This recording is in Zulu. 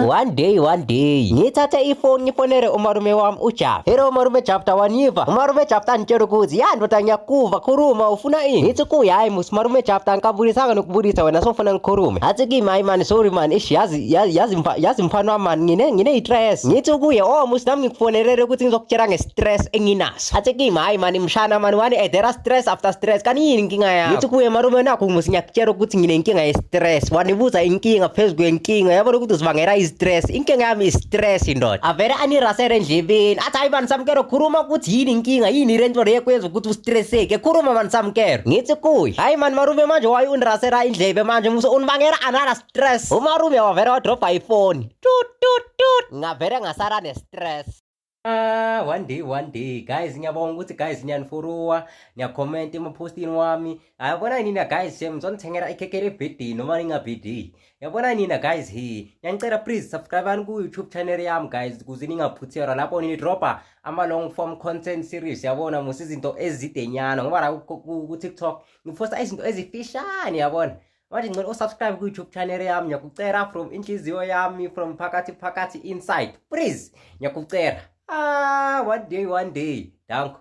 one day ngithathe ifoni ngifonele umalume wami uJabu. Hello umalume Jabu, tawaniva? Umalume Jabu tangitshela ukuthi ya ndoda ngiyakuva, khuluma, ufuna ini? Ngithi kuyi hayi musi malume Jabu tangikabulisanga nokubulisa wena sofuna ngikhulume. Athi kimi hayi man sorry man, yazi mfana wami man ngine stress. Ngithi kuye oh musi nami ngikufonelele ukuthi ngizokutshela ngestress enginaso. Athi kimi hayi man mshana man wani there stress after stress kanini inkinga yakho? Ngithi kuye malume nakho musi ngiyakutshela ukuthi nginenkinga ye-stress. Wanibuza inkinga phezu kwenkinga, yabona ukuthi uzibangela i-stress. Inkinga yami i-stress ndoda. Avele anirasele endlebeni athi hayi man Samkelo khuluma ukuthi yini inkinga, yini lento lekwenza ukuthi ustresseke, khuluma man Samkelo. Ngithi kuyi hayi man malume manje wayi unirasela indlebe manje muso unibangela another stress. Umalume wavele wadropa ifoni ngavele ngasala ne-stress. One day guys, ngiyabonga ukuthi guys niyanifollowa, niyacomment emapostini wami. Yabona nina guys mzonithengela ikhekhe lebirthday noma ninga-birthday. Yabona nina guys ngiyangicela please subscribe ku YouTube channel yami guys ukuze ningaphuthelwa lapho nidropa ama long form content series. Yabona musi izinto ezidenyana ngoba la ku TikTok ngiposta izinto ezifishane yabona. Manje ngicela usubscribe ku YouTube channel yami, ngiyakucela from inhliziyo yami, from phakathi inside please, ngiyakucela. One day. Danko.